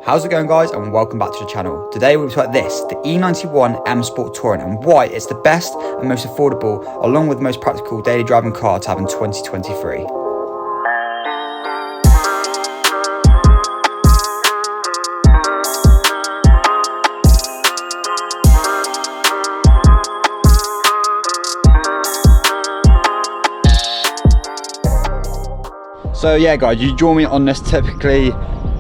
How's it going, guys, and welcome back to the channel. Today we'll talk about this, the E91 M Sport Touring, and why it's the best and most affordable along with the most practical daily driving car to have in 2023. So yeah guys, you join me on this typically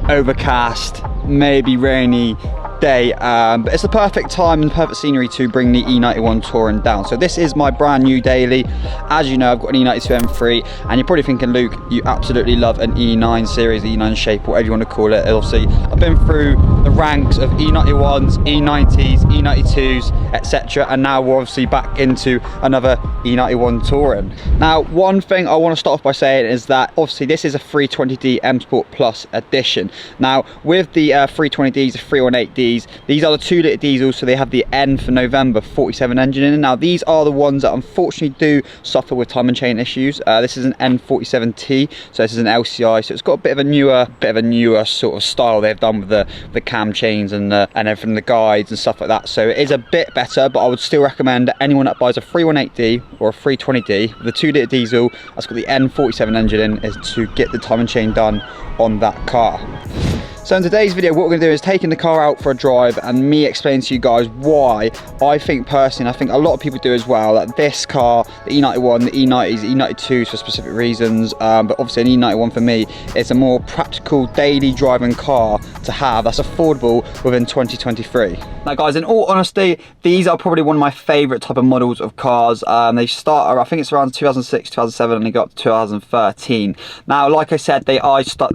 overcast, maybe rainy day, but it's the perfect time and perfect scenery to bring the E91 Touring down. So this is my brand new daily. As you know, I've got an E92 M3, and you're probably thinking, Luke, you absolutely love an E9 series, E9 shape, whatever you want to call it. Obviously, I've been through the ranks of E91s, E90s, E92s, etc., and now we're obviously back into another E91 Touring. Now, one thing I want to start off by saying is that obviously this is a 320D M Sport Plus edition. Now, with the 320Ds, the 318Ds, these are the 2-litre diesels, so they have the N for November 47 engine in it. Now, these are the ones that unfortunately do suffer with time and chain issues. This is an N47T, so this is an LCI, so it's got a bit of a newer sort of style they've done with the cam chains and everything, the guides and stuff like that. So it is a bit better, but I would still recommend that anyone that buys a 318D or a 320D with a 2-litre diesel that's got the N47 engine in is to get the time and chain done on that car. So in today's video, what we're going to do is taking the car out for a drive and me explain to you guys why I think personally, I think a lot of people do as well, that this car, the E91, the E90s, the E92s for specific reasons, but obviously an E91 for me is a more practical daily driving car to have that's affordable within 2023. Now guys, in all honesty, these are probably one of my favourite type of models of cars. They start, I think it's around 2006, 2007, and they got up to 2013. Now, like I said, they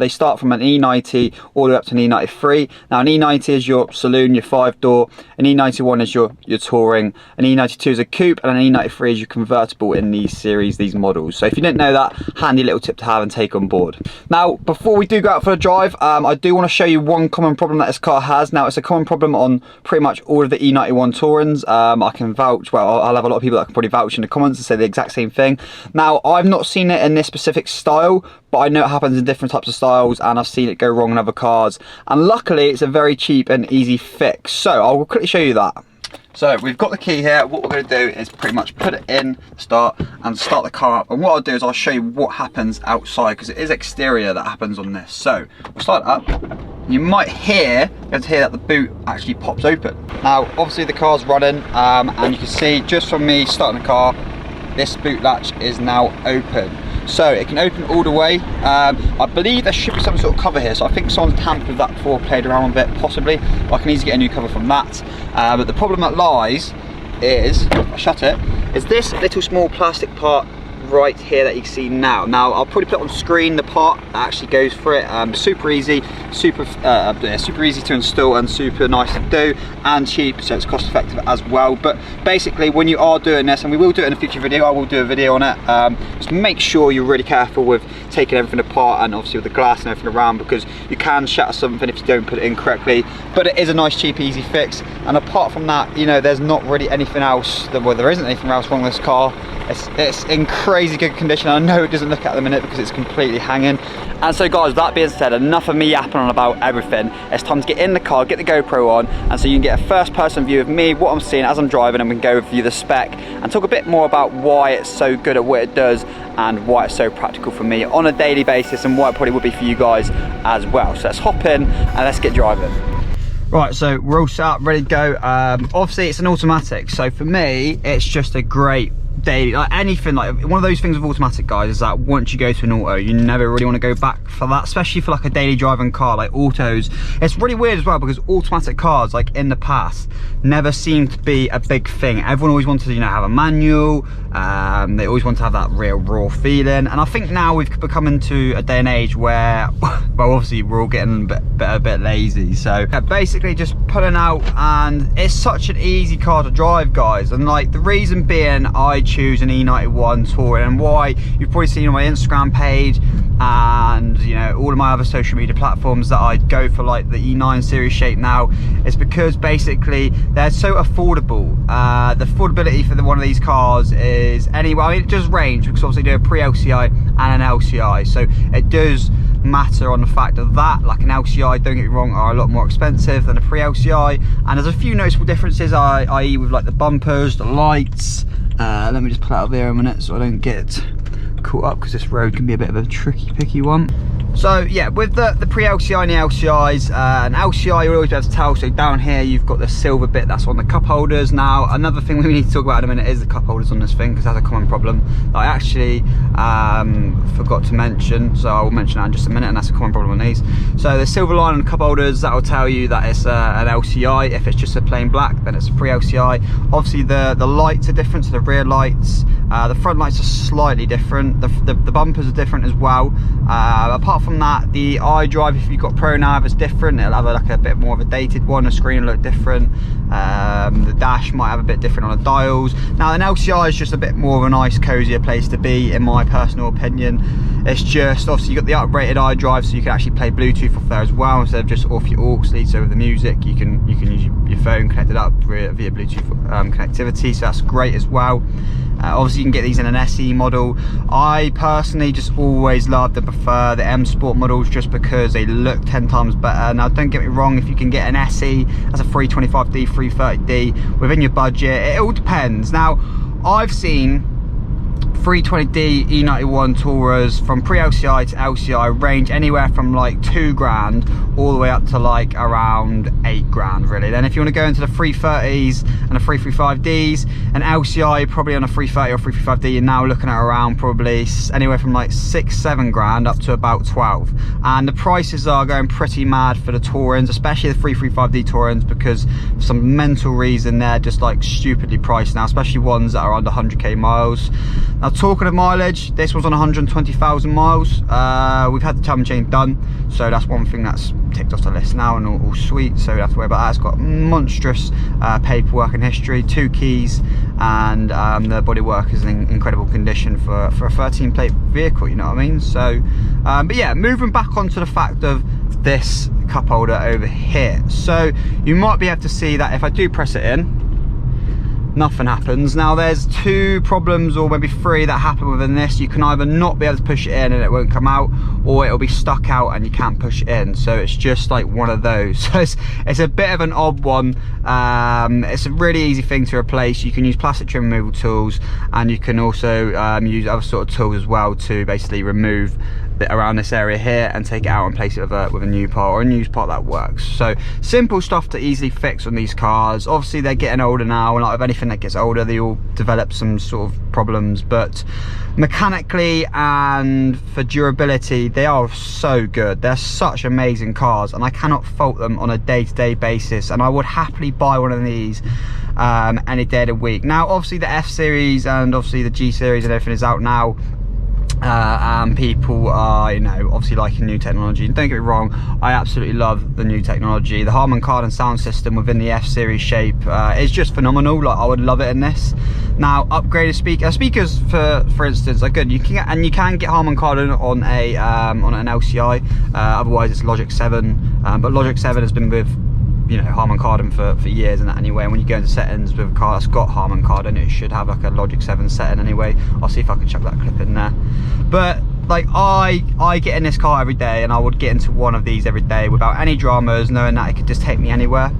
start from an E90 all the way up to an E93. Now, an E90 is your saloon, your 5-door. An E91 is your touring. An E92 is a coupe, and an E93 is your convertible in these series, these models. So if you didn't know that, handy little tip to have and take on board. Now, before we do go out for a drive, I do want to show you one common problem that this car has. Now, it's a common problem on pretty much all of the E91 Tourings. I can vouch, well, I'll have a lot of people that can probably vouch in the comments and say the exact same thing. Now, I've not seen it in this specific style, but I know it happens in different types of styles, and I've seen it go wrong in other cars. And luckily, it's a very cheap and easy fix. So I'll quickly show you that. So we've got the key here. What we're going to do is pretty much put it in, start the car up. And what I'll do is I'll show you what happens outside, because it is exterior that happens on this. So we'll start it up. You might hear that the boot actually pops open. Now, obviously the car's running, and you can see just from me starting the car, this boot latch is now open. So it can open all the way. I believe there should be some sort of cover here, so I think someone's tampered with that before, played around with it possibly. I can easily get a new cover from that. But the problem that lies is, if I shut it, is this little small plastic part right here that you can see now. Now I'll probably put on screen the part that actually goes for it. Super easy, super easy to install and super nice to do, and cheap, so it's cost effective as well. But basically, when you are doing this, and we will do it in a future video, I will do a video on it, just make sure you're really careful with taking everything apart, and obviously with the glass and everything around, because you can shatter something if you don't put it in correctly. But it is a nice, cheap, easy fix. And apart from that, you know, there's not really anything else, well, there isn't anything else wrong with this car. It's in crazy good condition. I know it doesn't look at the minute because it's completely hanging. And so guys, with that being said, enough of me yapping on about everything. It's time to get in the car, get the GoPro on, and so you can get a first person view of me, what I'm seeing as I'm driving, and we can go review the spec and talk a bit more about why it's so good at what it does and why it's so practical for me on a daily basis, and why it probably would be for you guys as well. So let's hop in and let's get driving. Right, so we're all set up, ready to go. Obviously it's an automatic, so for me it's just a great daily, like anything, like one of those things with automatic, guys, is that once you go to an auto, you never really want to go back for that, especially for like a daily driving car. Like autos, it's really weird as well, because automatic cars, like in the past, never seemed to be a big thing. Everyone always wanted to, you know, have a manual. They always want to have that real raw feeling, and I think now we've become into a day and age where well, obviously we're all getting a bit lazy. So basically just pulling out, and it's such an easy car to drive, guys. And like the reason being I choose an E91 Touring, and why you've probably seen on my Instagram page and, you know, all of my other social media platforms that I go for like the E9 series shape now, is because basically they're so affordable. The affordability for one of these cars is, anyway, I mean, it does range, because obviously they do a pre-LCI and an LCI, so it does matter on the fact of that. Like an LCI, don't get me wrong, are a lot more expensive than a pre-LCI, and there's a few noticeable differences, i.e. with like the bumpers, the lights. Let me just pull out of here a minute so I don't get caught up, because this road can be a bit of a tricky picky one. So yeah, with the pre-LCI and the LCIs, an LCI you'll always be able to tell. So down here you've got the silver bit that's on the cup holders. Now another thing we need to talk about in a minute is the cup holders on this thing, because that's a common problem that I actually forgot to mention, so I'll mention that in just a minute, and that's a common problem on these. So the silver line on the cup holders, that will tell you that it's an LCI. If it's just a plain black, then it's a pre-LCI. Obviously the lights are different, so the rear lights, the front lights are slightly different, the bumpers are different as well. Apart from that, the iDrive, if you've got Pro Nav, is different. It'll have like a bit more of a dated one, the screen will look different, the dash might have a bit different on the dials. Now an LCI is just a bit more of a nice cozier place to be, in my personal opinion. It's just, obviously you've got the upgraded iDrive, so you can actually play Bluetooth off there as well, instead of just off your aux lead. So with the music, you can use your phone connected up via Bluetooth connectivity, so that's great as well. Obviously you can get these in an SE model. I personally just always loved and prefer the M Sport models, just because they look 10 times better. Now don't get me wrong, if you can get an SE, that's a 325D, 330D within your budget, it all depends. Now I've seen 320D E91 Tourers from pre-LCI to LCI range anywhere from like 2 grand all the way up to like around 8 grand really. Then if you want to go into the 330s and the 335Ds, an LCI probably on a 330 or 335D, you're now looking at around probably anywhere from like 6-7 grand up to about 12. And the prices are going pretty mad for the Tourings, especially the 335D Tourings, because for some mental reason they're just like stupidly priced now, especially ones that are under 100k miles. Now talking of mileage, this one's on 120,000 miles. We've had the timing chain done, so that's one thing that's ticked off the list now, and all sweet, so we don't have to worry about that. It's got monstrous paperwork and history, 2 keys, and the bodywork is in incredible condition for a 13 plate vehicle, you know what I mean? So but yeah, moving back onto the fact of this cup holder over here. So you might be able to see that if I do press it in, nothing happens. Now there's 2 problems, or maybe 3, that happen within this. You can either not be able to push it in and it won't come out, or it'll be stuck out and you can't push it in. So it's just like one of those. So it's a bit of an odd one. It's a really easy thing to replace. You can use plastic trim removal tools, and you can also use other sort of tools as well to basically remove bit around this area here and take it out and place it with a new part, or a used part that works. So simple stuff to easily fix on these cars. Obviously they're getting older now, and like with anything that gets older, they all develop some sort of problems, but mechanically and for durability they are so good. They're such amazing cars, and I cannot fault them on a day-to-day basis, and I would happily buy one of these any day of the week. Now obviously the F series and obviously the G series and everything is out now, and people are, you know, obviously liking new technology. And don't get me wrong, I absolutely love the new technology. The Harman Kardon sound system within the F series shape is just phenomenal. Like I would love it in this. Now upgraded speakers for instance are good. You can get Harman Kardon on an LCI, otherwise it's Logic 7, but Logic 7 has been with, you know, Harman Kardon for years and that anyway. And when you go into settings with a car that's got Harman Kardon, it should have like a Logic 7 setting anyway. I'll see if I can chuck that clip in there. But like I get in this car every day, and I would get into one of these every day without any dramas, knowing that it could just take me anywhere.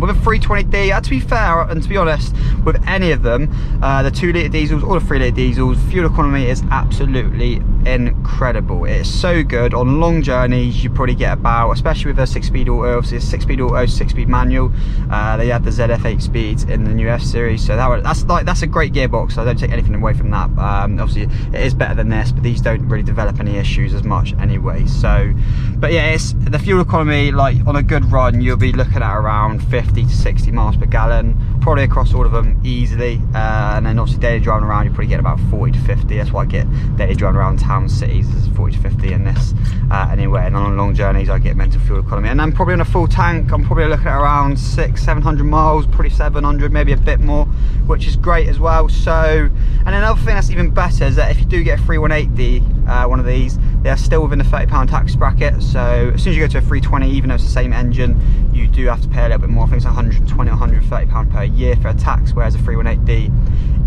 With a 320D, to be fair and to be honest, with any of them, the 2-litre diesels or the 3-litre diesels, fuel economy is absolutely incredible. It's so good. On long journeys you probably get about, especially with a 6-speed auto, obviously a 6-speed auto, 6-speed manual, they have the ZF 8 speeds in the new F series, so that's a great gearbox, so I don't take anything away from that. Obviously it is better than this, but these don't really develop any issues as much anyway. So but yeah, it's the fuel economy, like on a good run you'll be looking at around 50 to 60 miles per gallon, probably across all of them easily, and then obviously daily driving around you probably get about 40 to 50. That's why I get daily driving around town cities is 40 to 50 in this anyway. And on long journeys I get mental fuel economy, and then probably on a full tank I'm probably looking at around 600-700 miles, probably 700, maybe a bit more, which is great as well. So, and another thing that's even better is that if you do get a 318D one of these, they are still within the £30 tax bracket. So as soon as you go to a 320, even though it's the same engine, you do have to pay a little bit more. I think it's 120 or 130 £130 per year for a tax, whereas a 318D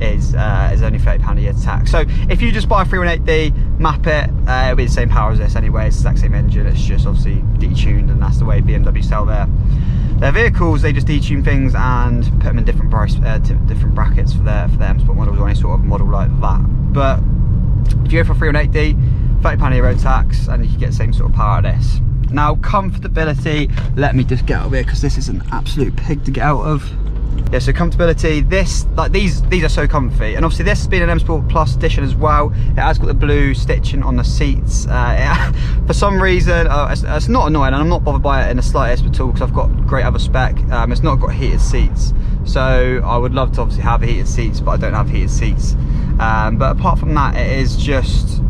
is only £30 a year to tax. So if you just buy a 318D, map it, it'll be the same power as this anyway. It's the exact same engine, it's just obviously detuned, and that's the way BMW sell their vehicles. They just detune things and put them in different different brackets for their M Sport models or any sort of model like that. But if you go for a 318D, £30 a year road tax, and you can get the same sort of power of this. Now, comfortability, let me just get out of here because this is an absolute pig to get out of. Yeah, so comfortability, these are so comfy, and obviously this has been an M Sport Plus edition as well. It has got the blue stitching on the seats. For some reason, it's not annoying, and I'm not bothered by it in the slightest at all because I've got great other spec. It's not got heated seats, so I would love to obviously have heated seats, but I don't have heated seats. But apart from that, it is just,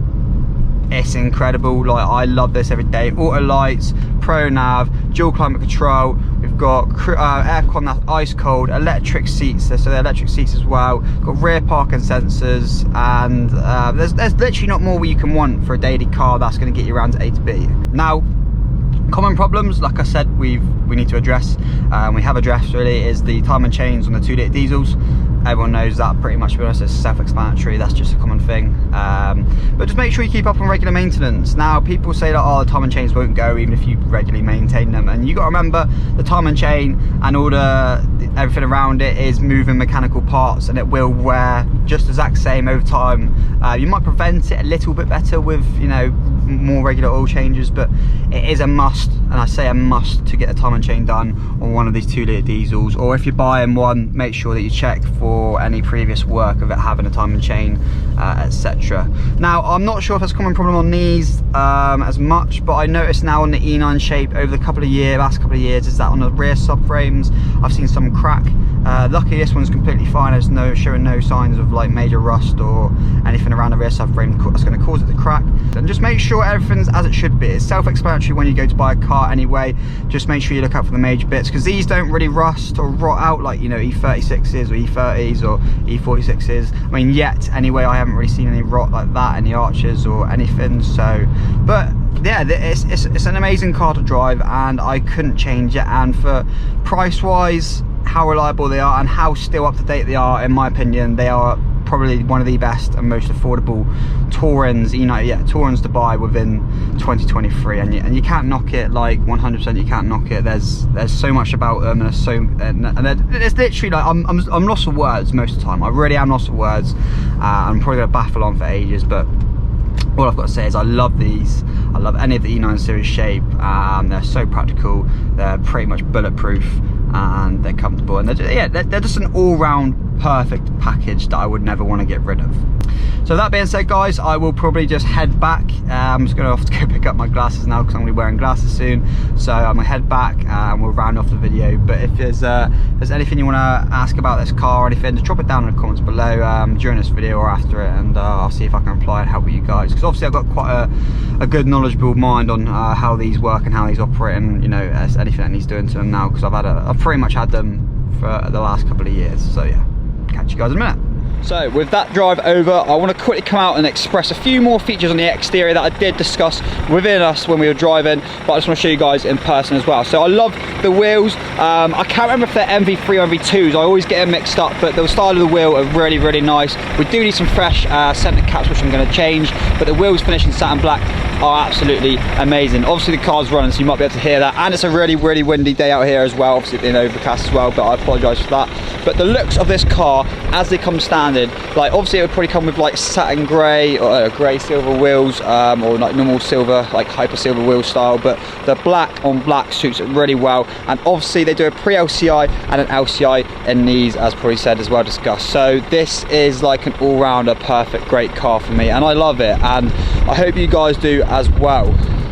it's incredible. Like, I love this every day. Auto lights, pro nav, dual climate control. We've got aircon that's ice cold, electric seats, so they're electric seats as well. Got rear parking sensors, and there's literally not more you can want for a daily car that's going to get you around to A to B. Now, common problems, like I said, we need to address, we have addressed really, is the timing chains on the 2-litre diesels. Everyone knows that pretty much, to be honest. It's self-explanatory, that's just a common thing. But just make sure you keep up on regular maintenance. Now, people say that, oh, the timing chains won't go even if you regularly maintain them, and you got to remember the timing chain and all everything around it is moving mechanical parts, and it will wear just the exact same over time. You might prevent it a little bit better with, you know, more regular oil changes, but it is a must, and I say a must, to get the timing chain done on one of these 2-litre diesels. Or if you're buying one, make sure that you check for any previous work of it having a timing chain, etc. Now, I'm not sure if that's a common problem on these as much, but I noticed now on the E9 shape over the last couple of years is that on the rear subframes I've seen some crack. Luckily this one's completely fine. There's showing no signs of like major rust or anything around the rear subframe that's going to cause it to crack. And just make sure everything's as it should be. It's self-explanatory when you go to buy a car anyway. Just make sure you look out for the major bits, because these don't really rust or rot out like, you know, E36s or E30s or E46s. I mean, yet anyway, I haven't really seen any rot like that in the arches or anything. So, but yeah, it's an amazing car to drive, and I couldn't change it. And for price wise, how reliable they are and how still up to date they are, in my opinion, they are probably one of the best and most affordable Tourings, Tourings to buy within 2023, and you can't knock it. Like 100%, you can't knock it. There's so much about them, and it's literally like I'm lost for words most of the time. I really am lost for words. I'm probably gonna baffle on for ages, but all I've got to say is I love these. I love any of the E9 series shape. They're so practical. They're pretty much bulletproof, and they're comfortable, and they're just an all-round perfect package that I would never want to get rid of. So that being said, guys, I will probably just head back. I'm just going to have to go pick up my glasses now because I'm going to be wearing glasses soon. So I'm going to head back and we'll round off the video. But if there's anything you want to ask about this car or anything, just drop it down in the comments below during this video or after it, and I'll see if I can reply and help you guys. Because obviously I've got quite a good knowledgeable mind on how these work and how these operate, and you know, anything that needs doing to them now, because I've pretty much had them for the last couple of years. So yeah, catch you guys in a minute. So with that drive over, I want to quickly come out and express a few more features on the exterior that I did discuss within us when we were driving, but I just want to show you guys in person as well. So I love the wheels. I can't remember if they're MV3 or MV2s. I always get them mixed up, but the style of the wheel are really, really nice. We do need some fresh center caps, which I'm going to change, but the wheels finished in satin black are absolutely amazing. Obviously the car's running, so you might be able to hear that, and it's a really, really windy day out here as well, obviously being overcast as well, but I apologise for that. But the looks of this car as they come standard, like obviously it would probably come with like satin grey or grey silver wheels, or like normal silver, like hyper silver wheel style, but the black on black suits it really well. And obviously they do a pre-LCI and an LCI in these, as probably said as well discussed. So this is like an all-rounder perfect great car for me, and I love it, and I hope you guys do as well.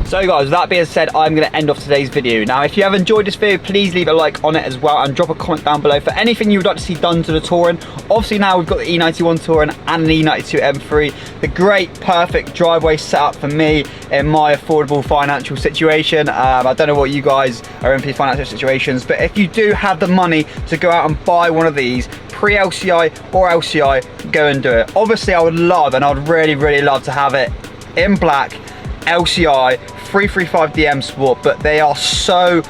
So guys, with that being said, I'm going to end off today's video. Now, if you have enjoyed this video, please leave a like on it as well, and drop a comment down below for anything you would like to see done to the Touring. Obviously now we've got the E91 Touring and the E92 M3, the great perfect driveway setup for me in my affordable financial situation. I don't know what you guys are in for your financial situations, but if you do have the money to go out and buy one of these, pre-LCI or LCI, go and do it. Obviously I would love, and I would really, really love to have it in black, LCI 335DM Sport, but they are so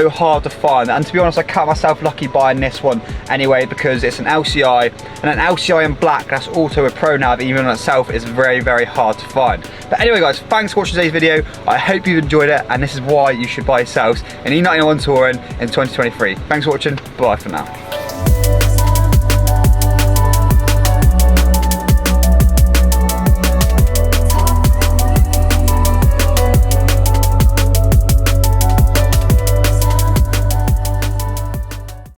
hard to find. And to be honest, I count myself lucky buying this one anyway, because it's an LCI, and an LCI in black that's also a Pro Nav even on itself is very hard to find. But anyway guys, thanks for watching today's video. I hope you've enjoyed it, and this is why you should buy yourselves an E91 Touring in 2023. Thanks for watching, bye for now.